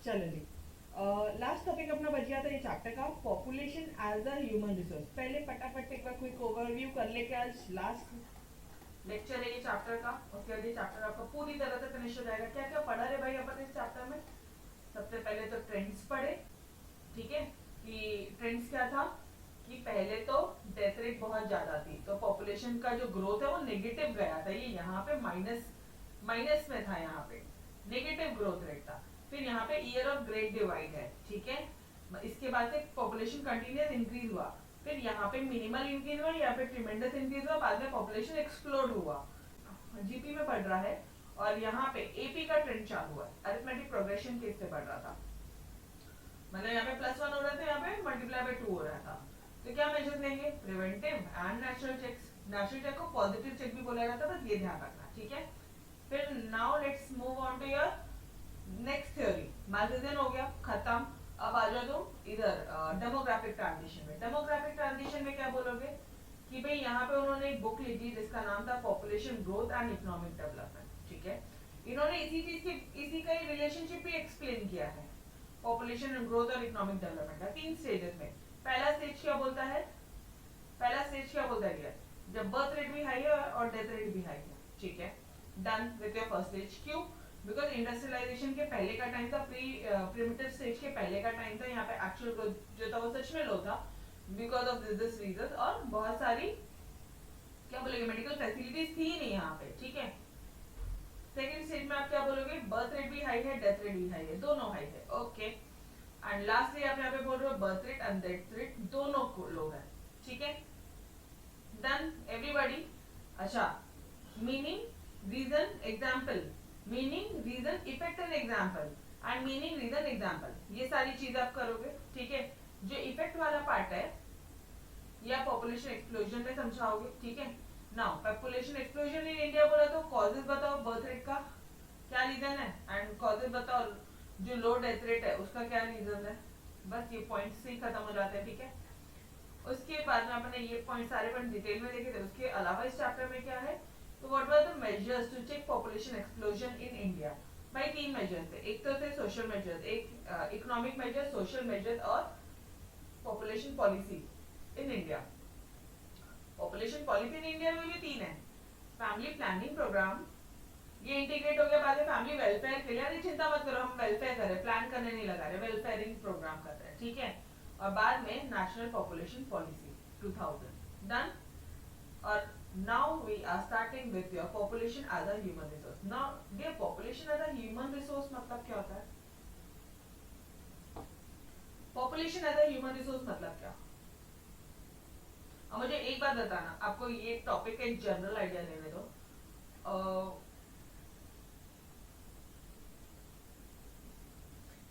चलो जी, last topic अपना बच गया था ये चैप्टर का, population as a human resource. पहले फटाफट एक बार क्विक ओवरव्यू कर लेके आज लास्ट लेक्चर है ये चैप्टर का, उसके बाद ये चैप्टर आपका पूरी तरह से फिनिश हो जाएगा। क्या क्या पढ़ा रे भाई अपन इस चैप्टर में? सबसे पहले तो ट्रेंड्स पढ़े, ठीक है, कि ट्रेंड्स क्या था कि पहले तो डेथ रेट बहुत ज्यादा थी, तो पॉपुलेशन का जो ग्रोथ है वो नेगेटिव गया था। ये यहाँ पे माइनस माइनस में था, यहाँ पे नेगेटिव ग्रोथ रेट था। फिर यहाँ पे ईयर ऑफ ग्रेट डिवाइड है, ठीक है। इसके बाद से पॉपुलेशन कंटिन्यूस इंक्रीज हुआ, फिर यहाँ पे मिनिमल इंक्रीज हुआ, यहाँ पे ट्रिमेंडस इंक्रीज हुआ, बाद में पॉपुलेशन एक्सप्लोड हुआ। जीपी में पढ़ रहा है, और यहाँ पे एपी का ट्रेंड चालू हुआ, अरिथमेटिक प्रोग्रेशन केस से पढ़ रहा था। मतलब यहाँ पे +1 हो रहा था, यहाँ पे मल्टीप्लाई बाय 2 हो रहा था। तो क्या मेजर्स लेंगे? Preventive and natural checks. Natural check को पॉजिटिव चेक भी बोला जाता है, बस ये ध्यान रखना, ठीक है। फिर now let's move on to your next theory. Marxism हो गया खत्म। अब आ जाओ तुम इधर डेमोग्राफिक ट्रांजिशन में। डेमोग्राफिक ट्रांजिशन में क्या बोलोगे कि भाई यहाँ पे उन्होंने एक बुक लिखी जिसका नाम था population growth and economic development, ठीक है। इन्होंने इसी चीज की इसी का रिलेशनशिप भी एक्सप्लेन किया है, पॉपुलेशन ग्रोथ और इकोनॉमिक डेवलपमेंट का 3 स्टेजेस में। पहला स्टेज क्या बोलता है? पहला स्टेज क्या बोलता है? जब बर्थ रेट भी हाई है और डेथ रेट भी हाई है, ठीक है। Done with your first stage. क्यों? बिकॉज इंडस्ट्रियलाइजेशन के पहले का टाइम था, प्रिमिटिव स्टेज के पहले का टाइम था, यहाँ पे एक्चुअल ग्रोथ जो था वो सच में लो था, बिकॉज ऑफ दिस रीजन। और बहुत सारी क्या बोलोगे, मेडिकल फैसिलिटीज थी नहीं यहाँ पे, ठीक है। सेकेंड स्टेज में आप क्या बोलोगे? बर्थ रेट भी हाई है, डेथ रेट भी हाई है, दोनों हाई है, ओके। एंड लास्टली आप यहाँ पे बोल रहे हो birth rate and death rate दोनों लो है, ठीक है। Done everybody. अच्छा, meaning reason example, meaning reason effect and example, and meaning reason example, ये सारी चीज आप करोगे, ठीक है। जो इफेक्ट वाला पार्ट है या पॉपुलेशन एक्सप्लोजन में समझाओगे, ठीक है। Now population explosion in India बोला तो कॉजेज बताओ बर्थ रेट का क्या रीजन है, एंड कॉजेज बताओ जो लो डेथ रेट है उसका क्या रीजन है। बस ये पॉइंट्स से ही खत्म हो जाते हैं, ठीक है। उसके बाद में अपने ये पॉइंट सारे पॉइंट डिटेल में देखे थे। उसके अलावा इस चैप्टर में क्या है, तो what were the measures to check population explosion in India. भाई 3 मेजर्स थे, एक तो थे सोशल मेजर्स, एक इकोनॉमिक मेजर, सोशल मेजर और population policy in India. Population policy in India में भी 3 है। फैमिली प्लानिंग प्रोग्राम, ये इंटीग्रेट हो गया बाद में फैमिली वेलफेयर के लिए। अरे चिंता मत करो, हम वेलफेयर कर रहे हैं, प्लान करने नहीं लगा रहे, वेलफेयरिंग प्रोग्राम कर रहे हैं, ठीक है। और बाद में नेशनल पॉपुलेशन पॉलिसी 2000 डन। और now we are starting with your population as a human resource. Now dear, population as a human resource मतलब क्या होता है? Population as a human resource मतलब क्या? अब मुझे एक बात बताना, आपको ये टॉपिक का एक जनरल आइडिया लेने दो।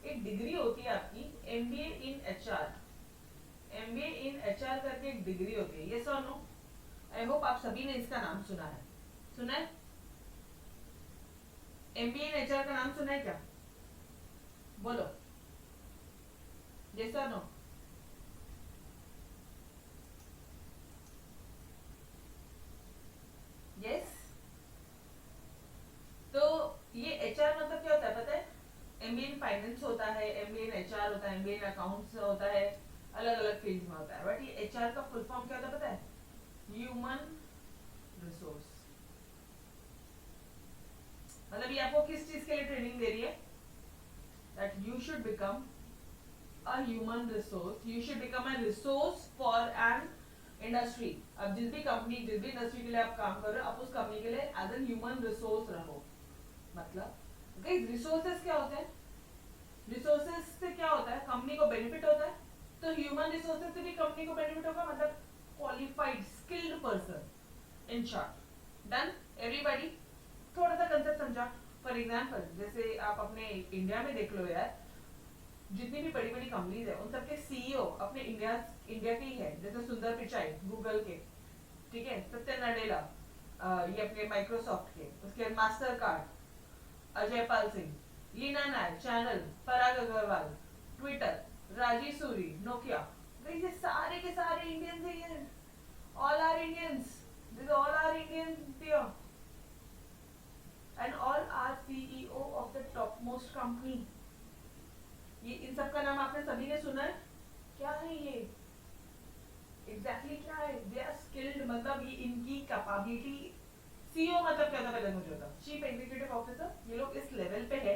एक डिग्री होती है आपकी MBA in HR, MBA in HR करके एक डिग्री होती है, यस और नो? आई होप आप सभी ने इसका नाम सुना है। सुना है? एमबीए इन एचआर का नाम सुना है क्या? बोलो, यस और नो? यस। तो ये एचआर मतलब क्या होता है पता है? एमबीए इन फाइनेंस होता है, एमबीए इन एचआर होता है, एमबीए इन अकाउंट्स होता है, अलग अलग फील्ड में होता है। बट ये एचआर का फुल फॉर्म क्या होता है पता है? Human resource. मतलब ये आपको किस चीज के लिए ट्रेनिंग दे रही है? That you should become a human resource, you should become a resource for an industry. अब जिस भी कंपनी, जिस भी इंडस्ट्री के लिए आप काम कर रहे हो, आप उस कंपनी के लिए एज एन ह्यूमन रिसोर्स रहो। मतलब रिसोर्सेस क्या होते हैं? रिसोर्सेस से क्या होता है? कंपनी को बेनिफिट होता है, तो ह्यूमन रिसोर्सेस से भी कंपनी को बेनिफिट होगा, मतलब qualified skilled person in short. Done everybody? थोड़ा सा कंसेप्ट समझा। फॉर एग्जाम्पल जैसे आप अपने इंडिया में देख लो यार, जितनी भी बड़ी बड़ी कंपनीज है उन सबके सीईओ अपने इंडिया इंडिया के ही है। जैसे सुंदर पिचाई गूगल के, ठीक है, सत्य नडेला ये अपने माइक्रोसॉफ्ट के, उसके MasterCard Ajay Pal Singh, Leena Nayak Chanel, Parag Agarwal Twitter, Rajeev Suri Nokia, ये सारे के सारे इंडियंस ही हैं। All are Indians, this all are Indians there, and all are CEO of the topmost company. ये इन सब का नाम आपने सभी ने सुना है। क्या है ये एग्जैक्टली क्या है? दे आर स्किल्ड, मतलब ये इनकी कैपेबिलिटी। सीईओ मतलब क्या था पहले मुझे बता, चीफ एग्जीक्यूटिव ऑफिसर। ये लोग इस लेवल पे है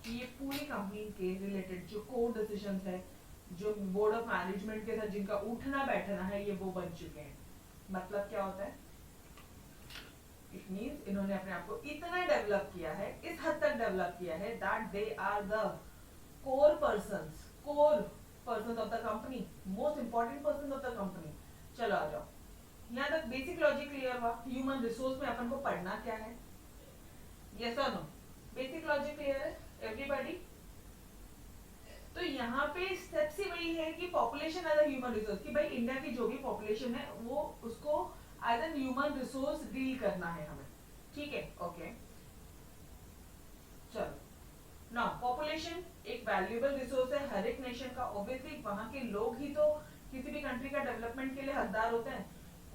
कि ये पूरी कंपनी के रिलेटेड जो कोर डिसीजंस है, जो बोर्ड ऑफ मैनेजमेंट के साथ जिनका उठना बैठना है, ये वो बन चुके हैं। मतलब क्या होता है? इट मींस इन्होंने अपने आप को इतना डेवलप किया है, इस हद तक डेवलप किया है that they are the core persons of the company, most important person of the company. चलो आ जाओ, यहाँ तक बेसिक लॉजिक क्लियर हुआ। ह्यूमन रिसोर्स में अपन को पढ़ना क्या है? यस और नो? बेसिक लॉजिक क्लियर है एवरीबॉडी? तो यहाँ पे स्टेप ही वही है कि population as a human resource, कि भाई इंडिया की जो भी पॉपुलेशन है वो उसको as an human resource deal करना है हमें। ठीक है, ओके। चलो नाउ पॉपुलेशन एक वैल्यूएबल रिसोर्स है हर एक नेशन का। ऑब्वियसली वहां के लोग ही तो किसी भी कंट्री का डेवलपमेंट के लिए हकदार होते हैं।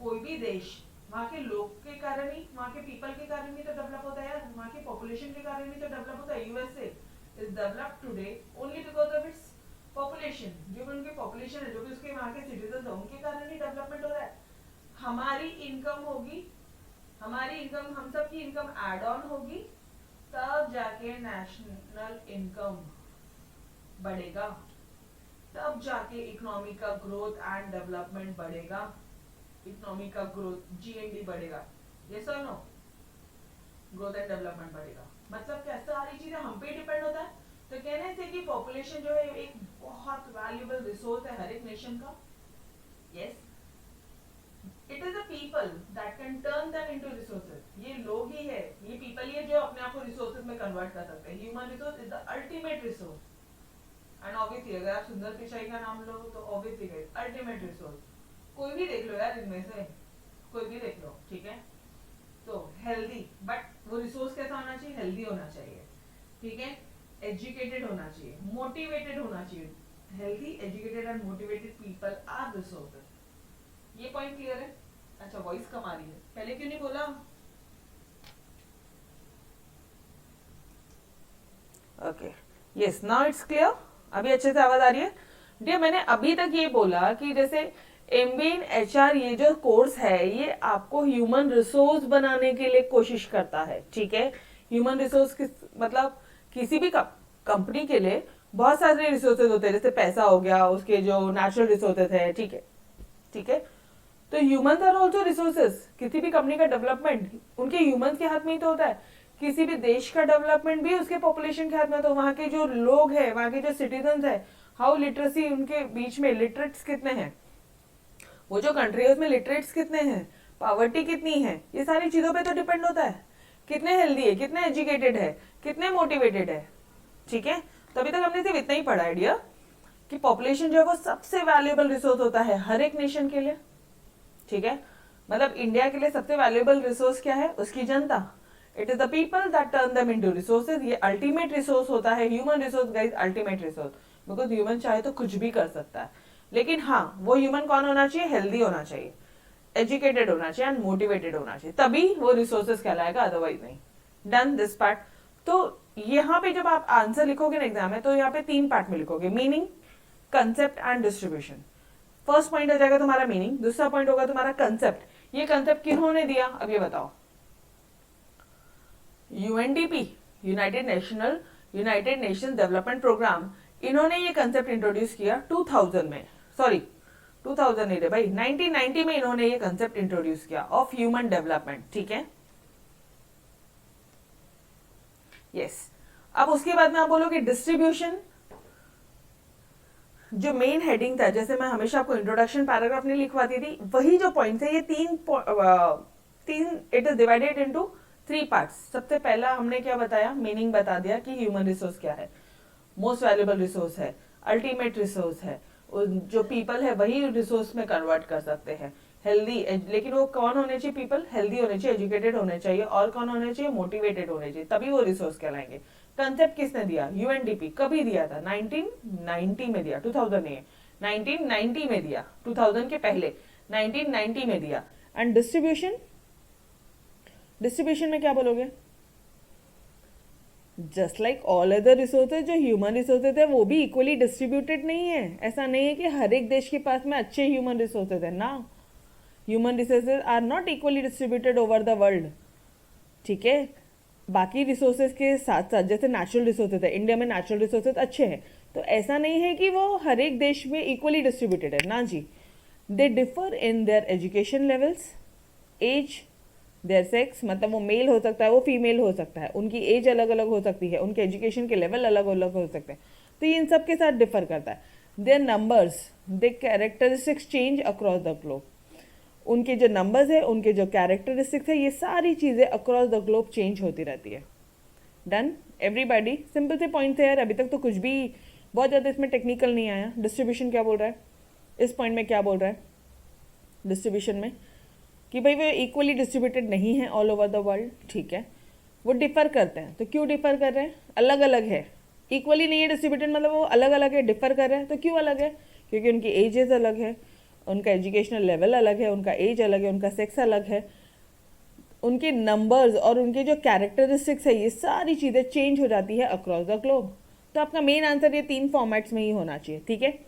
कोई भी देश वहाँ के लोग के कारण ही, वहाँ के पीपल के कारण ही तो डेवलप होता है यार, वहाँ की पॉपुलेशन के कारण ही तो डेवलप होता है। USA is developed today only because of its population. जो भी उनकी पॉपुलेशन है, जो भी उसके वहाँ के सिटीजन है, उनके कारण ही डेवलपमेंट हो रहा है। हमारी इनकम होगी, हमारी इनकम, हम सब की इनकम एड ऑन होगी, तब जाके नेशनल इनकम बढ़ेगा, तब जाके इकोनॉमी का ग्रोथ एंड डेवलपमेंट बढ़ेगा, इकोनॉमी का ग्रोथ जीएनडी बढ़ेगा। यस और नो? ग्रोथ एंड डेवलपमेंट बढ़ेगा मतलब क्या? सारी चीजें हम पे डिपेंड होता है। तो कहने से कि पॉपुलेशन जो है एक बहुत वैल्यूएबल रिसोर्स है हर एक नेशन का। Yes, it is the people that can turn them into resources. ये लोग ही है, ये पीपल ही है जो अपने आप को रिसोर्सेज में कन्वर्ट कर सकते हैं। Human resource is the ultimate resource. And obviously अगर आप सुंदर पिचाई का नाम लो तो ऑब्वियसली अल्टीमेट रिसोर्स। कोई भी देख लो यार, इनमें से कोई भी देख लो, ठीक है? तो हेल्दी, बट वो रिसोर्स कैसा होना चाहिए? हेल्दी होना चाहिए, ठीक है? एजुकेटेड होना चाहिए, मोटिवेटेड होना चाहिए। Healthy, educated and motivated people are resources. ये पॉइंट क्लियर है? अच्छा, वॉइस कम आ रही है, पहले क्यों नहीं बोला? Okay, yes, now it's clear. अभी अच्छे से आवाज आ रही है? डियर, मैंने अभी तक ये बोला कि जैसे एमबीए इन एचआर ये जो कोर्स है ये आपको ह्यूमन रिसोर्स बनाने के लिए कोशिश करता है, ठीक है? ह्यूमन रिसोर्स मतलब किसी भी कंपनी के लिए बहुत सारे रिसोर्सेज होते हैं, जैसे पैसा हो गया, उसके जो नेचुरल रिसोर्सेज है, ठीक है, ठीक है? तो ह्यूमन आर ऑल्सो रिसोर्सेज। किसी भी कंपनी का डेवलपमेंट उनके ह्यूमन के हाथ में ही तो होता है। किसी भी देश का डेवलपमेंट भी उसके पॉपुलेशन के हाथ में। तो वहां के जो लोग हैं, वहां के जो सिटीजन है, हाउ लिटरेसी उनके बीच में, लिटरेट्स कितने हैं, वो जो कंट्री है उसमें लिटरेट्स कितने हैं, पावर्टी कितनी है, ये सारी चीजों पे तो डिपेंड होता है। कितने हेल्दी है, कितने एजुकेटेड है, कितने मोटिवेटेड है, ठीक है? तो अभी तक हमने सिर्फ इतना ही पढ़ा है डियर कि पॉपुलेशन जो है वो सबसे वैल्यूएबल रिसोर्स होता है हर एक नेशन के लिए, ठीक है? मतलब इंडिया के लिए सबसे वैल्यूएबल रिसोर्स क्या है? उसकी जनता। It is the people that turn them into resources. ये अल्टीमेट रिसोर्स होता है, human resource guys, ultimate resource. Because human चाहे तो कुछ भी कर सकता है, लेकिन हाँ, वो ह्यूमन कौन होना चाहिए? हेल्दी होना चाहिए, एजुकेटेड होना चाहिए एंड मोटिवेटेड होना चाहिए, तभी वो रिसोर्सेज कहलाएगा, अदरवाइज नहीं। Done this part. तो यहाँ पे जब आप आंसर लिखोगे ना एग्जाम में, तो यहाँ पे 3 पार्ट में लिखोगे, meaning, concept and distribution. First point हो जाएगा तुम्हारा मीनिंग, दूसरा पॉइंट होगा तुम्हारा कंसेप्ट। ये कंसेप्ट किन्होंने दिया अब ये बताओ? UNDP, United Nation development programme, इन्होंने ये कंसेप्ट इंट्रोड्यूस किया 2000 में, सॉरी 2000 नहीं रे भाई, 1990 में इन्होंने ये कंसेप्ट इंट्रोड्यूस किया ऑफ ह्यूमन डेवलपमेंट, ठीक है? यस। अब उसके बाद में आप बोलोगे डिस्ट्रीब्यूशन। जो मेन हेडिंग था, जैसे मैं हमेशा आपको इंट्रोडक्शन पैराग्राफ नहीं लिखवाती थी, वही जो पॉइंट है ये तीन it is divided into 3 parts. सबसे पहला हमने क्या बताया? मीनिंग बता दिया कि ह्यूमन रिसोर्स क्या है, मोस्ट वैल्यूएबल रिसोर्स है, अल्टीमेट रिसोर्स है, जो पीपल है वही रिसोर्स में कन्वर्ट कर सकते हैं। हेल्दी, लेकिन वो कौन होने चाहिए? पीपल हेल्दी होने चाहिए, एजुकेटेड होने चाहिए, और कौन होने चाहिए? मोटिवेटेड होने चाहिए, तभी वो रिसोर्स कहलाएंगे। कंसेप्ट किसने दिया? यूएनडीपी। कभी दिया था? 1990 में दिया, 2000 नहीं है, 1990 में दिया, 2000 के पहले 1990 में दिया। एंड डिस्ट्रीब्यूशन, डिस्ट्रीब्यूशन में क्या बोलोगे? Just like all other resources, जो ह्यूमन रिसोर्सेज है वो भी इक्वली डिस्ट्रीब्यूटेड नहीं है। ऐसा नहीं है कि हर एक देश के पास में अच्छे ह्यूमन रिसोर्सेज है ना। Human resources are not equally distributed over the world, ठीक है। बाकी रिसोर्सेज के साथ साथ जैसे नेचुरल रिसोर्सेज है, इंडिया में नेचुरल रिसोर्सेज अच्छे हैं, तो ऐसा नहीं है कि वो हर एक देश में इक्वली डिस्ट्रीब्यूटेड है ना जी। They differ in their education levels, age, their sex, मतलब वो मेल हो सकता है, वो फीमेल हो सकता है, उनकी एज अलग अलग हो सकती है, उनके एजुकेशन के लेवल अलग अलग हो सकते हैं, तो ये इन सब के साथ डिफर करता है। Their numbers, their characteristics change across the globe, उनके जो नंबर्स है, उनके जो कैरेक्टरिस्टिक्स है, ये सारी चीज़ें अक्रॉस द ग्लोब चेंज होती रहती है। डन एवरीबॉडी, सिंपल से पॉइंट है यार, अभी तक तो कुछ भी बहुत ज़्यादा इसमें टेक्निकल नहीं आया। डिस्ट्रीब्यूशन क्या बोल रहा है इस पॉइंट में, क्या बोल रहा है डिस्ट्रीब्यूशन में, कि भाई वो इक्वली डिस्ट्रीब्यूटेड नहीं है ऑल ओवर द वर्ल्ड, ठीक है। वो डिफर करते हैं, तो क्यों डिफर कर रहे हैं, अलग अलग है, इक्वली नहीं है डिस्ट्रीब्यूटेड मतलब वो अलग अलग है, डिफर कर रहे हैं, तो क्यों अलग है, क्योंकि उनकी एजेस अलग है, उनका एजुकेशनल लेवल अलग है, उनका एज अलग है, उनका सेक्स अलग है, उनके नंबर्स और उनके जो कैरेक्टरिस्टिक्स है, ये सारी चीज़ें चेंज हो जाती है अक्रॉस द ग्लोब। तो आपका मेन आंसर ये 3 फॉर्मेट्स में ही होना चाहिए, ठीक है।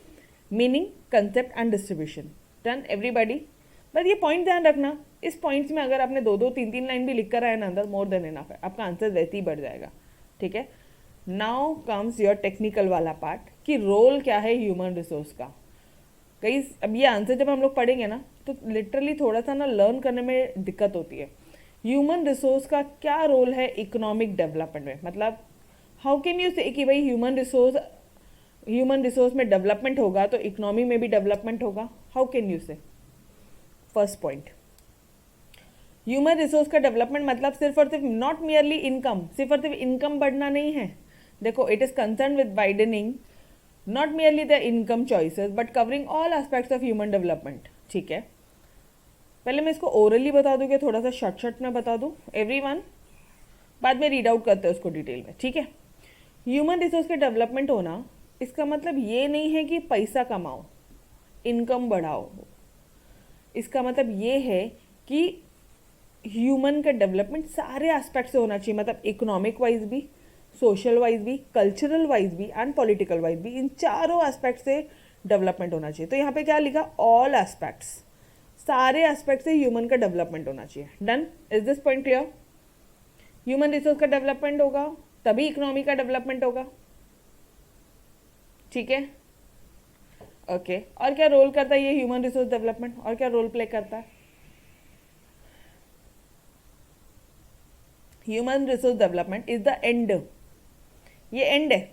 Meaning, concept and distribution. Done everybody. बस ये पॉइंट ध्यान रखना, इस पॉइंट्स में अगर आपने 2-2, 3-3 लाइन भी लिख कर आया ना अंदर, मोर देन इनफ है, आपका आंसर वैसे ही बढ़ जाएगा, ठीक है। नाउ कम्स योर टेक्निकल वाला पार्ट, कि रोल क्या है ह्यूमन रिसोर्स का। कई अब ये आंसर जब हम लोग पढ़ेंगे ना, तो लिटरली थोड़ा सा ना लर्न करने में दिक्कत होती है। ह्यूमन रिसोर्स का क्या रोल है इकोनॉमिक डेवलपमेंट में, मतलब हाउ कैन यू से कि भाई ह्यूमन रिसोर्स में डेवलपमेंट होगा तो इकोनॉमी में भी डेवलपमेंट होगा, हाउ कैन यू से। फर्स्ट पॉइंट, ह्यूमन रिसोर्स का डेवलपमेंट मतलब सिर्फ और सिर्फ नॉट मियरली इनकम, सिर्फ और सिर्फ इनकम बढ़ना नहीं है। देखो, it is concern with widening not merely the income choices but covering all aspects of human development, ठीक है। पहले मैं इसको ओरली बता दूँ, थोड़ा सा शॉर्ट में बता दूँ एवरीवन, बाद में रीड आउट करते हैं उसको डिटेल में, ठीक है। ह्यूमन रिसोर्स के डेवलपमेंट होना, इसका मतलब ये नहीं है कि पैसा कमाओ, इनकम बढ़ाओ। इसका मतलब ये है कि ह्यूमन का डेवलपमेंट सारे एस्पेक्ट से होना चाहिए, मतलब इकोनॉमिक वाइज भी, सोशल वाइज भी, कल्चरल वाइज भी एंड पॉलिटिकल वाइज भी, इन चारों एस्पेक्ट से डेवलपमेंट होना चाहिए। तो यहाँ पे क्या लिखा, ऑल एस्पेक्ट्स, सारे एस्पेक्ट से ह्यूमन का डेवलपमेंट होना चाहिए। Done, is this point clear. Human resource का डेवलपमेंट होगा तभी इकोनॉमी का डेवलपमेंट होगा, ठीक है। ओके, और क्या रोल करता है ये ह्यूमन रिसोर्स डेवलपमेंट, और क्या रोल प्ले करता है। Human resource development is the end, ये एंड है,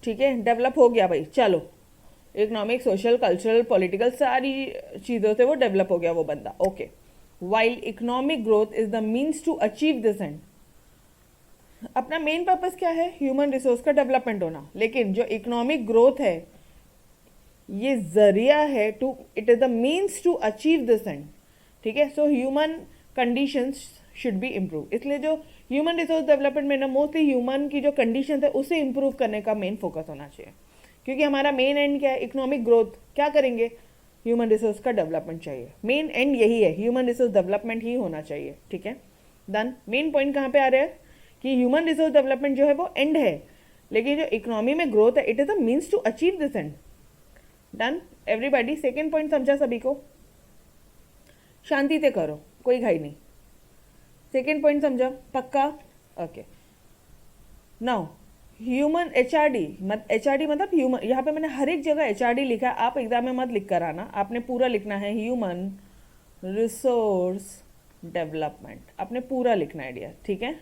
ठीक है। डेवलप हो गया भाई, चलो इकोनॉमिक, सोशल, कल्चरल, पॉलिटिकल, सारी चीज़ों से वो डेवलप हो गया वो बंदा, okay. While economic growth is the means to achieve this end, अपना मेन पर्पस क्या है, ह्यूमन रिसोर्स का डेवलपमेंट होना, लेकिन जो इकोनॉमिक ग्रोथ है ये जरिया है to, it is the means to achieve this end, ठीक है। So human conditions should be improve, इसलिए जो ह्यूमन रिसोर्स डेवलपमेंट में ना मोस्टली ह्यूमन की जो कंडीशन है उसे इम्प्रूव करने का मेन फोकस होना चाहिए, क्योंकि हमारा मेन एंड क्या है, इकोनॉमिक ग्रोथ। क्या करेंगे, ह्यूमन रिसोर्स का डेवलपमेंट चाहिए, मेन एंड यही है, ह्यूमन रिसोर्स डेवलपमेंट ही होना चाहिए, ठीक है। डन, मेन पॉइंट कहाँ पे आ रहा है कि ह्यूमन रिसोर्स डेवलपमेंट जो है वो एंड है, लेकिन जो इकोनॉमी में ग्रोथ है it is the means to achieve this end. Done everybody, second point समझा सभी को, शांति से करो, कोई घाई नहीं। सेकेंड पॉइंट समझा पक्का, okay. Now human HRD, HRD मतलब ह्यूमन, यहाँ पे मैंने हर एक जगह एचआरडी लिखा है, आप एग्जाम में मत लिख कर आना, आपने पूरा लिखना है, ह्यूमन रिसोर्स डेवलपमेंट, आपने पूरा लिखना है डियर, ठीक है,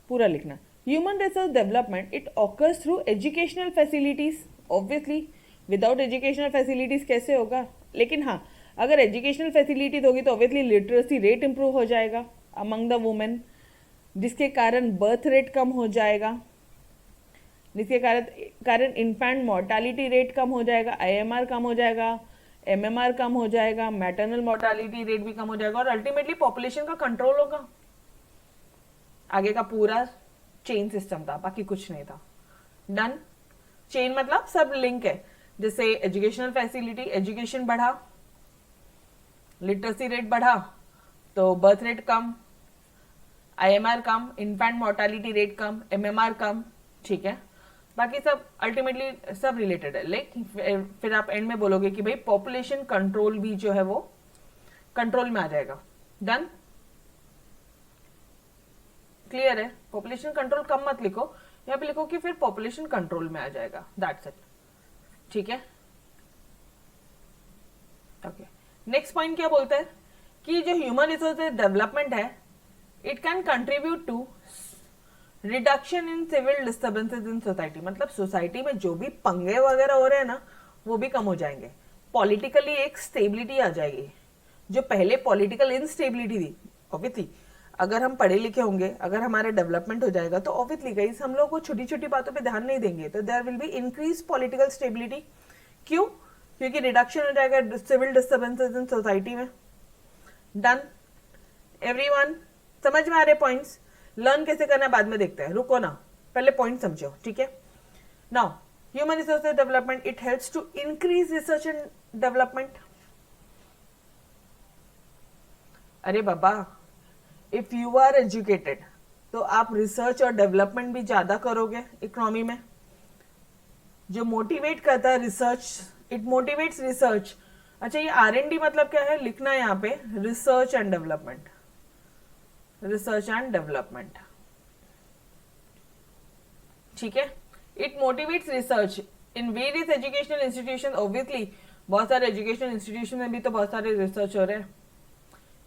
पूरा लिखना। Human resource development it occurs through educational facilities, obviously without educational facilities कैसे होगा, लेकिन हाँ अगर एजुकेशनल फैसिलिटीज होगी तो ऑब्वियसली लिटरेसी रेट इंप्रूव हो जाएगा अमंग द वुमेन, जिसके कारण बर्थ रेट कम हो जाएगा, जिसके कारण इन्फेंट मोर्टालिटी रेट कम हो जाएगा, आईएमआर कम हो जाएगा, एमएमआर कम हो जाएगा, मैटरनल मोर्टालिटी रेट भी कम हो जाएगा, और अल्टीमेटली पॉपुलेशन का कंट्रोल होगा। आगे का पूरा चेन सिस्टम था, बाकी कुछ नहीं था। डन, चेन मतलब सब लिंक है, जैसे एजुकेशनल फैसिलिटी, एजुकेशन बढ़ा, लिटरेसी रेट बढ़ा तो बर्थ रेट कम, IMR कम, इन्फेंट मोर्टालिटी रेट कम, MMR कम, ठीक है। बाकी सब अल्टीमेटली सब रिलेटेड है, लेकिन फिर आप एंड में बोलोगे कि भाई पॉपुलेशन कंट्रोल भी जो है वो कंट्रोल में आ जाएगा। डन, क्लियर है। पॉपुलेशन कंट्रोल कम मत लिखो, यहाँ पे लिखो कि फिर पॉपुलेशन कंट्रोल में आ जाएगा, दैट्स इट, ठीक है। ओके, नेक्स्ट पॉइंट क्या बोलता है कि जो ह्यूमन रिसोर्सेज डेवलपमेंट है, it can contribute to reduction in civil disturbances in society. मतलब सोसाइटी में जो भी पंगे वगैरह हो रहे हैं ना, वो भी कम हो जाएंगे। पॉलिटिकली एक स्टेबिलिटी आ जाएगी। जो पहले पॉलिटिकल इनस्टेबिलिटी थी, ऑब्वियसली अगर हम पढ़े लिखे होंगे, अगर हमारा डेवलपमेंट हो जाएगा, तो ऑब्वियसली गाइस हम लोग को छोटी छोटी बातों पे ध्यान नहीं देंगे, तो there will be increase political stability. क्यों? क्योंकि रिडक्शन हो जाएगा सिविल डिस्टर्बेंसेज इन सोसाइटी में। डन, एवरीवन समझ में आ रहे पॉइंट्स? लर्न कैसे करना है बाद में देखते हैं, रुको ना, पहले पॉइंट समझो, ठीक है। Now human resources development, it helps to increase research and development. अरे बाबा, इफ यू आर एजुकेटेड तो आप रिसर्च और डेवलपमेंट भी ज्यादा करोगे इकोनॉमी में। जो मोटिवेट करता है रिसर्च, इट मोटिवेट्स रिसर्च। अच्छा, ये R&D मतलब क्या है, लिखना है यहाँ पे, research and development, research and development, ठीक है। It motivates research in various educational institution. Obviously बहुत सारे एजुकेशनल इंस्टीट्यूशन में भी तो बहुत सारे रिसर्च हो रहे हैं।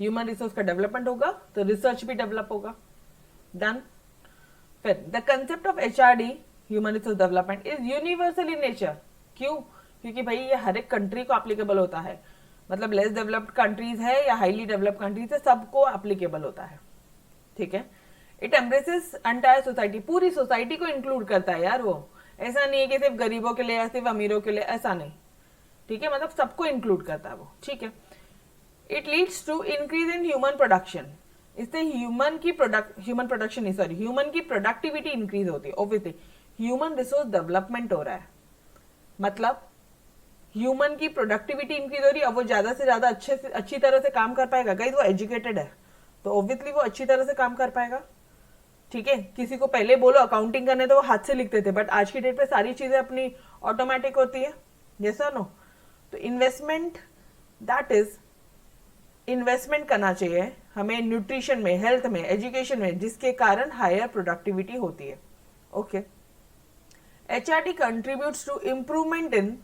ह्यूमन रिसोर्स का डेवलपमेंट होगा तो रिसर्च भी डेवलप होगा। डन। फिर the concept of HRD, human resource development, is universal in nature. क्यों? क्योंकि भाई ये हर एक कंट्री को एप्लीकेबल होता है। मतलब लेस डेवलप्ड कंट्रीज है या हाईली डेवलप्ड कंट्रीज है, सबको एप्लीकेबल होता है, ठीक है। इट एम्ब्रेसेस एंटायर सोसाइटी, पूरी सोसाइटी को इंक्लूड करता है यार वो। ऐसा नहीं है कि सिर्फ गरीबों के लिए या सिर्फ अमीरों के लिए, ऐसा नहीं, ठीक है। मतलब सबको इंक्लूड करता है वो, ठीक है। It leads to increase in human production, इससे ह्यूमन की प्रोडक्टिविटी इंक्रीज होती है। ऑब्वियसली ह्यूमन रिसोर्स डेवलपमेंट हो रहा है, मतलब ह्यूमन की प्रोडक्टिविटी इंक्रीज हो रही है। अब वो ज्यादा से ज्यादा अच्छी तरह से काम कर पाएगा। गाइस वो एजुकेटेड है तो ऑब्वियसली वो अच्छी तरह से काम कर पाएगा, ठीक है। किसी को पहले बोलो अकाउंटिंग करने तो वो हाथ से लिखते थे, बट आज की डेट पे सारी चीजें अपनी ऑटोमेटिक होती है, यस और नो। तो इन्वेस्टमेंट, दैट इज इन्वेस्टमेंट करना चाहिए हमें न्यूट्रिशन में, हेल्थ में, एजुकेशन में, जिसके कारण हायर प्रोडक्टिविटी होती है। Okay, HRD contributes to improvement in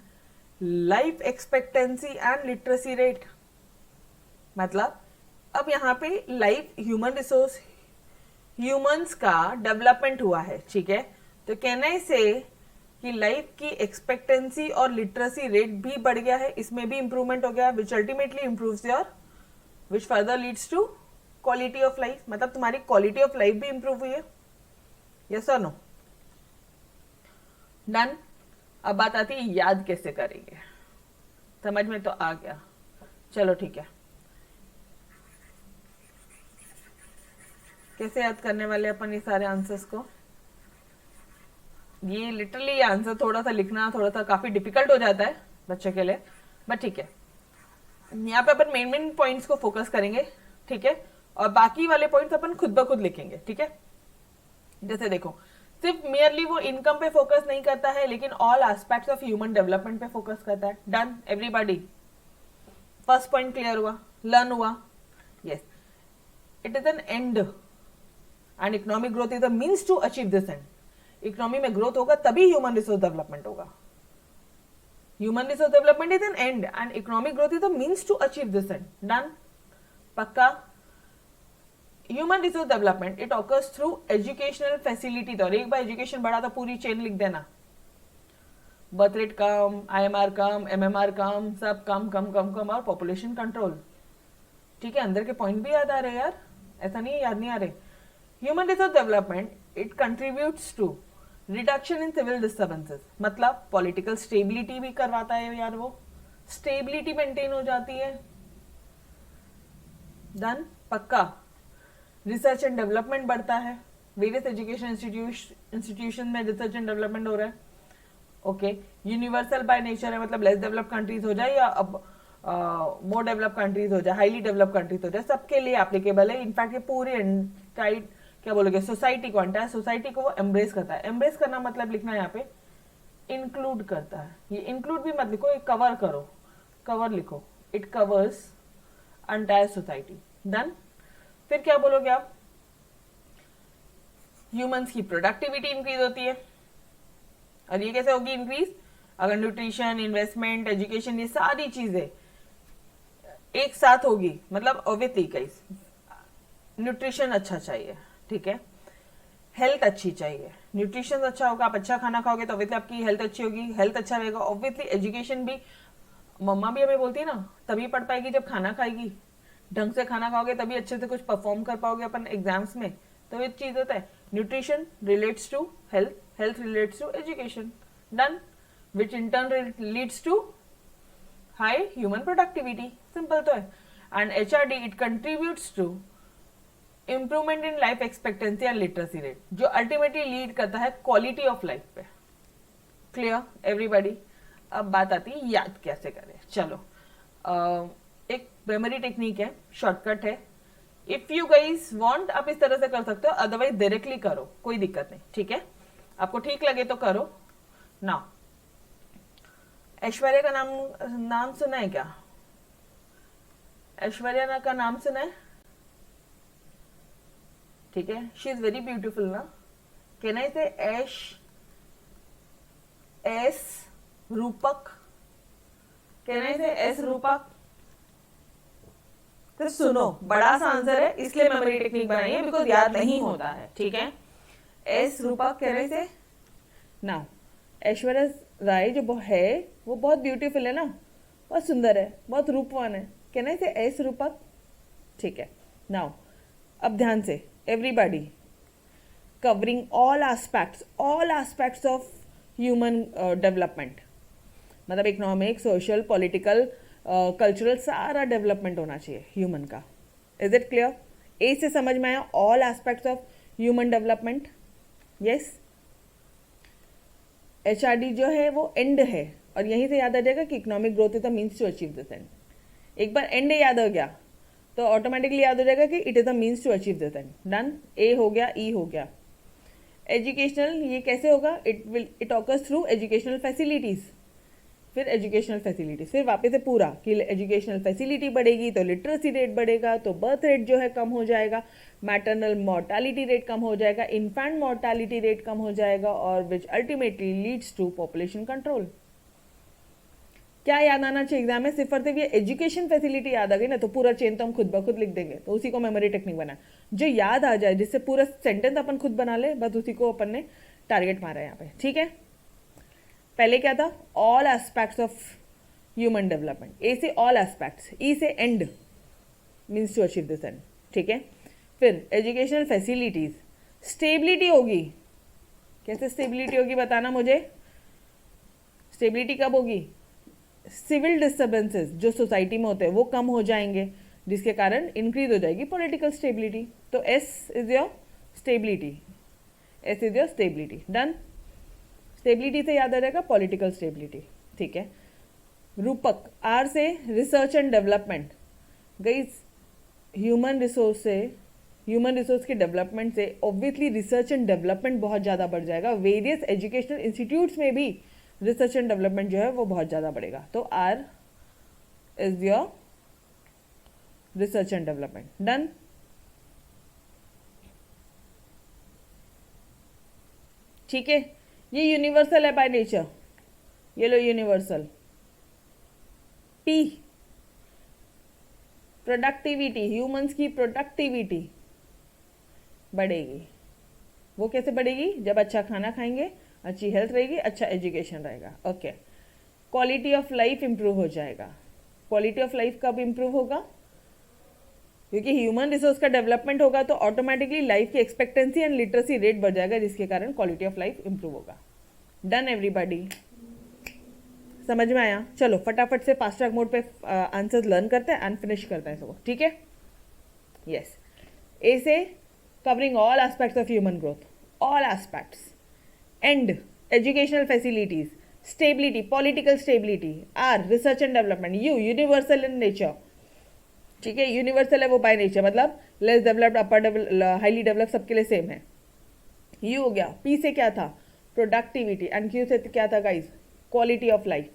life expectancy and literacy rate. मतलब अब यहाँ पे लाइफ ह्यूमन रिसोर्स ह्यूमंस का डेवलपमेंट हुआ है, ठीक है। तो कहना से कि लाइफ की एक्सपेक्टेंसी और लिटरेसी रेट भी बढ़ गया है, इसमें भी इंप्रूवमेंट हो गया, which ultimately improves your, which further leads to quality of life. मतलब तुम्हारी क्वालिटी ऑफ लाइफ भी इंप्रूव हुई है, यस और नो। डन। अब बात आती है याद कैसे करेंगे, समझ में तो आ गया, चलो ठीक है। कैसे याद करने वाले अपन ये सारे आंसर्स को? ये लिटरली ये आंसर थोड़ा सा लिखना थोड़ा सा काफी डिफिकल्ट हो जाता है बच्चे के लिए, बट ठीक है। यहाँ पे अपन मेन पॉइंट्स को फोकस करेंगे, ठीक है, और बाकी वाले पॉइंट्स अपन खुद ब खुद लिखेंगे, ठीक है। जैसे देखो, सिर्फ मेयरली वो इनकम पे फोकस नहीं करता है, लेकिन all aspects of human development पे फोकस करता है। Done everybody, first point clear हुआ, लर्न हुआ, yes. It is an end and economic growth is the means to achieve this end. Economy में ग्रोथ होगा तभी ह्यूमन रिसोर्स डेवलपमेंट होगा। Human resource development is an end and economic growth is the means to achieve this end. Done, पक्का। Human resource development it occurs through educational facility. तो एक बार education बढ़ा तो पूरी चेन लिख देना, बर्थ रेट कम, IMR कम, MMR कम, सब कम कम कम कम, और पॉपुलेशन कंट्रोल, ठीक है। अंदर के पॉइंट भी याद आ रहे यार, ऐसा नहीं है याद नहीं आ रहे। Human resource development it contributes to reduction in civil disturbances, मतलब पॉलिटिकल स्टेबिलिटी भी करवाता है यार, वो स्टेबिलिटी मेंटेन हो जाती है। डन, पक्का। रिसर्च एंड डेवलपमेंट बढ़ता है, वेरियस एजुकेशन इंस्टीट्यूशन में रिसर्च एंड डेवलपमेंट हो रहा है। ओके, यूनिवर्सल बाय नेचर है, मतलब लेस डेवलप कंट्रीज हो जाए या अब मोर डेवलप कंट्रीज हो जाए, हाईली डेवलप कंट्रीज हो जाए, सबके लिए एप्लीकेबल है। इनफैक्ट ये पूरी क्या बोलोगे, सोसाइटी को, एंटायर सोसाइटी को वो एम्ब्रेस करता है। एम्ब्रेस करना मतलब लिखना है यहाँ पे इंक्लूड करता है। ये इंक्लूड भी मत लिखो, कवर करो, कवर लिखो, it covers entire society. Done. फिर क्या बोलोगे आप, ह्यूमंस की प्रोडक्टिविटी इंक्रीज होती है। और ये कैसे होगी इंक्रीज, अगर न्यूट्रिशन, इन्वेस्टमेंट, एजुकेशन, ये सारी चीजें एक साथ होगी, मतलब ऑब्वियसली गाइस न्यूट्रिशन अच्छा चाहिए, ठीक है, हेल्थ अच्छी चाहिए, न्यूट्रिशन अच्छा होगा, आप अच्छा खाना खाओगे तो ऑब्वियसली आपकी हेल्थ अच्छी होगी, हेल्थ अच्छा रहेगा, ऑब्वियसली एजुकेशन भी, मम्मा भी हमें बोलती है ना, तभी पढ़ पाएगी जब खाना खाएगी, ढंग से खाना खाओगे तभी अच्छे से कुछ परफॉर्म कर पाओगे अपन एग्जाम्स में। तो ये चीज होता है, nutrition relates to health, health relates to education. Done. Which in turn leads to high human productivity, simple तो है। And HRD it contributes to improvement in life expectancy and literacy rate, जो ultimately lead करता है quality of life पे। Clear everybody. अब बात आती है याद कैसे करें। चलो एक मेमोरी टेक्निक है, शॉर्टकट है, इफ यू गाइज वांट आप इस तरह से कर सकते हो, अदरवाइज डायरेक्टली करो, कोई दिक्कत नहीं, ठीक है, आपको ठीक लगे तो करो ना। ऐश्वर्या का नाम सुना है क्या, ऐश्वर्या का नाम सुना है, ठीक है, शी इज वेरी ब्यूटिफुल ना, कैन आई से एस रूपक, कैन आई से एस रूपक। तो सुनो, बड़ा सा आंसर है, इसलिए मेमोरी टेक्निक बनाई है, बिकॉज याद नहीं होता है, ठीक है। एस रूपक कह रहे थे ना, ऐश्वर्या राय जो है वो बहुत ब्यूटीफुल है ना, बहुत सुंदर है, बहुत रूपवान है, कहना से एस रूपक, ठीक है। नाउ अब ध्यान से everybody, covering all aspects of human development, मतलब इकोनॉमिक, सोशल, पॉलिटिकल, कल्चरल, सारा डेवलपमेंट होना चाहिए ह्यूमन का। Is it clear? ए से समझ में आया, all aspects of human development. Yes, HRD जो है वो एंड है, और यहीं से याद आ जाएगा कि economic growth is the means to achieve this end. एक बार एंड याद हो गया तो ऑटोमेटिकली याद हो जाएगा कि it is the means to achieve this end. Done. A हो गया, ई हो गया। एजुकेशनल, ये कैसे होगा, it occurs through educational facilities, फिर एजुकेशनल फैसिलिटीज, फिर वापस से पूरा कि एजुकेशनल फैसिलिटी बढ़ेगी तो लिटरेसी रेट बढ़ेगा, तो बर्थ रेट जो है कम हो जाएगा, मैटरनल मोर्टालिटी रेट कम हो जाएगा, इन्फेंट मोर्टालिटी रेट कम हो जाएगा, और which ultimately leads to population control. क्या याद आना चाहिए एग्जाम में, सिर्फ सिर्फ ये एजुकेशन फैसिलिटी याद आ गई ना तो पूरा चेन तो हम खुद ब खुद लिख देंगे, तो उसी को मेमोरी टेक्निक बना, जो याद आ जाए, जिससे पूरा सेंटेंस अपन खुद बना ले, बस उसी को अपन ने टारगेट मारा है यहाँ पे, ठीक है। पहले क्या था, all aspects of human development, A से ऑल एस्पेक्ट्स, ई से end, means to achieve this end, ठीक है। फिर एजुकेशनल फैसिलिटीज, स्टेबिलिटी होगी, कैसे स्टेबिलिटी होगी बताना मुझे, स्टेबिलिटी कब होगी, सिविल डिस्टर्बेंसेस जो सोसाइटी में होते हैं वो कम हो जाएंगे, जिसके कारण इंक्रीज हो जाएगी पॉलिटिकल स्टेबिलिटी। तो S is your stability, S is your stability. Done. Stability से याद आ जाएगा पॉलिटिकल स्टेबिलिटी, ठीक है। रूपक, आर से रिसर्च एंड डेवलपमेंट, गई ह्यूमन रिसोर्स के डेवलपमेंट से ऑब्वियसली रिसर्च एंड डेवलपमेंट बहुत ज़्यादा बढ़ जाएगा, वेरियस एजुकेशनल इंस्टीट्यूट्स में भी रिसर्च एंड डेवलपमेंट जो है वो बहुत ज़्यादा बढ़ेगा। तो R is your research and development. Done. ठीक है, ये यूनिवर्सल है बाय नेचर, ये लो यूनिवर्सल। पी, प्रोडक्टिविटी, ह्यूमंस की प्रोडक्टिविटी बढ़ेगी। वो कैसे बढ़ेगी, जब अच्छा खाना खाएंगे, अच्छी हेल्थ रहेगी, अच्छा एजुकेशन रहेगा। Okay. Quality of life improve हो जाएगा। क्वालिटी ऑफ लाइफ कब इंप्रूव होगा, क्योंकि ह्यूमन रिसोर्स का डेवलपमेंट होगा तो ऑटोमेटिकली लाइफ की एक्सपेक्टेंसी एंड लिटरेसी रेट बढ़ जाएगा, जिसके कारण क्वालिटी ऑफ लाइफ इंप्रूव होगा। डन एवरीबॉडी, समझ में आया? चलो फटाफट से फास्ट ट्रैक मोड पे आंसर्स लर्न करते हैं एंड फिनिश करते हैं सबको, ठीक है। यस, ए से covering all aspects of human growth, all aspects, and educational facilities, stability, political stability, R research and development, U universal in nature, ठीक है, यूनिवर्सल है वो बाय नेचर, मतलब less developed, upper highly develop सबके लिए same है। You हो गया। पी से क्या था? प्रोडक्टिविटी। एंड क्यू से क्या था guys? Quality of life.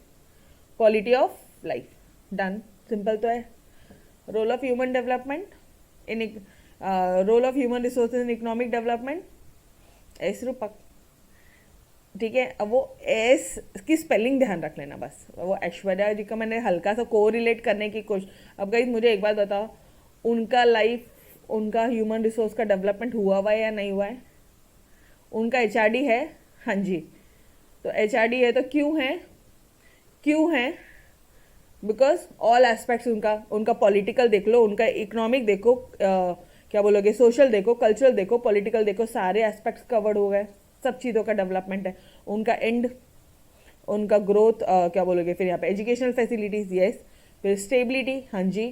Quality of life. Done. Simple तो है। Role of human development in role of human resources in economic development, एस रूपक। ठीक है, अब वो एस की स्पेलिंग ध्यान रख लेना बस। वो ऐश्वर्या जी का मैंने हल्का सा को रिलेट करने की कोशिश। अब गाइज मुझे एक बात बताओ, उनका लाइफ, उनका ह्यूमन रिसोर्स का डेवलपमेंट हुआ है या नहीं हुआ है? उनका एचआरडी है, हाँ जी। तो एचआरडी है तो क्यों है? क्यों है? बिकॉज ऑल एस्पेक्ट्स उनका, उनका पॉलिटिकल देख लो, उनका इकोनॉमिक देखो, क्या बोलोगे, सोशल देखो, कल्चरल देखो, पॉलिटिकल देखो, सारे एस्पेक्ट्स कवर्ड हो गए, सब चीज़ों का डेवलपमेंट है। उनका एंड, उनका ग्रोथ, क्या बोलोगे फिर यहाँ पे, एजुकेशनल फैसिलिटीज, यस। फिर स्टेबिलिटी, हाँ जी।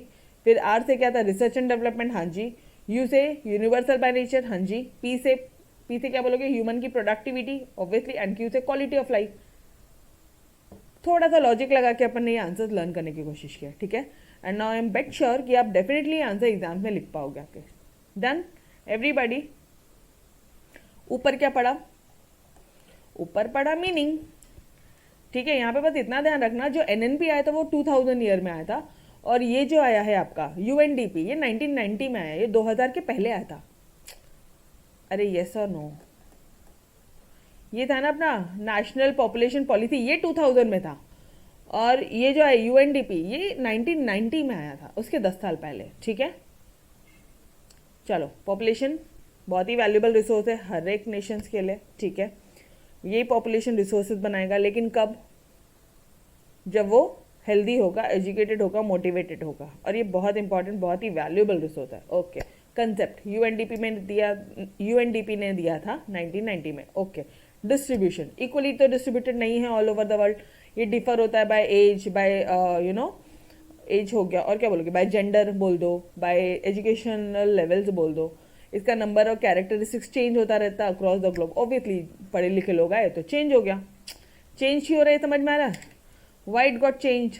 फिर आर से क्या था? रिसर्च एंड डेवलपमेंट, हाँ जी। यू से यूनिवर्सल बाय नेचर, हाँ जी। पी से क्या बोलोगे? ह्यूमन की प्रोडक्टिविटी, ऑब्वियसली। एंड क्यू से क्वालिटी ऑफ लाइफ। थोड़ा सा लॉजिक लगा के अपन ने ये आंसर्स लर्न करने की कोशिश किया, ठीक है। And now I am bet sure कि आप डेफिनेटली आंसर एग्जाम में लिख पाओगे आपके। Done everybody. ऊपर क्या पढ़ा? ऊपर पढ़ा मीनिंग, ठीक है। यहाँ पे बस इतना ध्यान रखना, जो एनएनपी आया था वो 2000 ईयर में आया था, और ये जो आया है आपका यूएनडीपी, ये 1990 में आया, ये 2000 के पहले आया था। अरे यस और नो? ये था ना अपना नेशनल पॉपुलेशन पॉलिसी, ये 2000 में था। और ये जो है यूएनडीपी, ये 1990 में आया था, उसके 10 साल पहले, ठीक है। चलो, पॉपुलेशन बहुत ही वैल्यूएबल रिसोर्स है हर एक नेशंस के लिए, ठीक है। यही पॉपुलेशन रिसोर्सेज बनाएगा, लेकिन कब? जब वो हेल्दी होगा, एजुकेटेड होगा, मोटिवेटेड होगा। और ये बहुत इंपॉर्टेंट, बहुत ही वैल्यूएबल रिसोर्स है। ओके, कंसेप्ट यूएनडीपी में दिया, यूएनडीपी ने दिया था 1990 में। ओके, डिस्ट्रीब्यूशन इक्वली तो डिस्ट्रीब्यूटेड नहीं है ऑल ओवर द वर्ल्ड, ये डिफर होता है by age, by you know age हो गया, और क्या बोलोगे, बाय जेंडर बोल दो, बाय एजुकेशनल लेवल्स बोल दो। इसका नंबर और कैरेक्टरिस्टिक्स चेंज होता रहता है अक्रॉस द ग्लोब। ऑब्वियसली पढ़े लिखे लोग आए तो चेंज हो गया। चेंज क्यों हो रहा है, समझ में आ रहा है? Why it got change?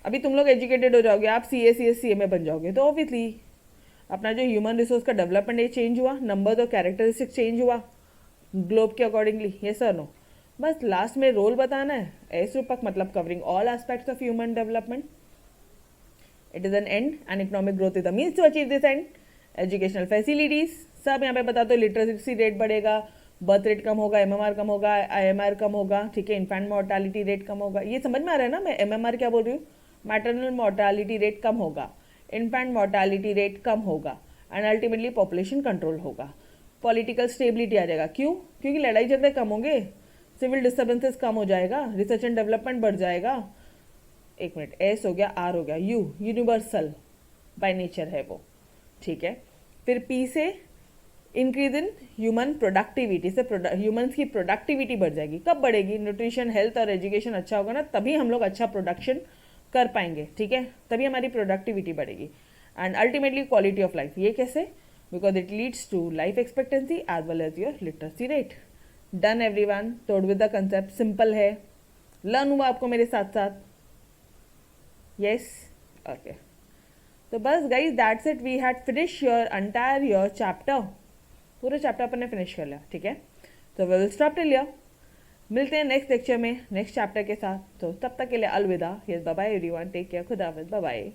अभी तुम लोग एजुकेटेड हो जाओगे, आप सी ए बन जाओगे, तो ऑब्वियसली अपना जो ह्यूमन रिसोर्स का डेवलपमेंट ये चेंज हुआ, नंबर और कैरेक्टरिस्टिक चेंज हुआ ग्लोब के अकॉर्डिंगली, ये सर नो। बस लास्ट में रोल बताना है, एस रूपक, मतलब covering all aspects of human development. It is an end and economic growth is the means to achieve this end. Educational facilities सब यहाँ पे बता दो, लिटरेसी रेट बढ़ेगा, बर्थ रेट कम होगा, एमएमआर कम होगा, आईएमआर कम होगा, ठीक है, इन्फेंट मोर्टालिटी रेट कम होगा। ये समझ में आ रहा है ना, मैं एमएमआर क्या बोल रही हूँ? मैटरनल मोर्टालिटी रेट कम होगा, इन्फेंट मोर्टालिटी रेट कम होगा, एंड अल्टीमेटली पॉपुलेशन कंट्रोल होगा। पॉलिटिकल स्टेबिलिटी आ जाएगा, क्यों? क्योंकि लड़ाई झगड़े कम होंगे, सिविल डिस्टर्बेंसेस कम हो जाएगा, रिसर्च एंड डेवलपमेंट बढ़ जाएगा। एक मिनट, एस हो गया, आर हो गया, यू यूनिवर्सल बाय नेचर है वो, ठीक है। फिर पी से इंक्रीज इन ह्यूमन प्रोडक्टिविटी, से ह्यूमंस की प्रोडक्टिविटी बढ़ जाएगी। कब बढ़ेगी? न्यूट्रिशन, हेल्थ और एजुकेशन अच्छा होगा ना, तभी हम लोग अच्छा प्रोडक्शन कर पाएंगे, ठीक है, तभी हमारी प्रोडक्टिविटी बढ़ेगी। And ultimately quality of life, ये कैसे? Because it leads to life expectancy as well as your literacy rate. Done everyone, thorough with the concept, simple है, लर्न हुआ आपको मेरे साथ साथ? Yes, okay. तो बस guys that's it, we had finish your entire your chapter, पूरा chapter अपन ने फिनिश कर लिया, ठीक है। तो we will stop till here, मिलते हैं नेक्स्ट लेक्चर में नेक्स्ट चैप्टर के साथ। तो तब तक के लिए अलविदा, yes, bye bye everyone, take care, खुदा हाफिज़, बाय बाय।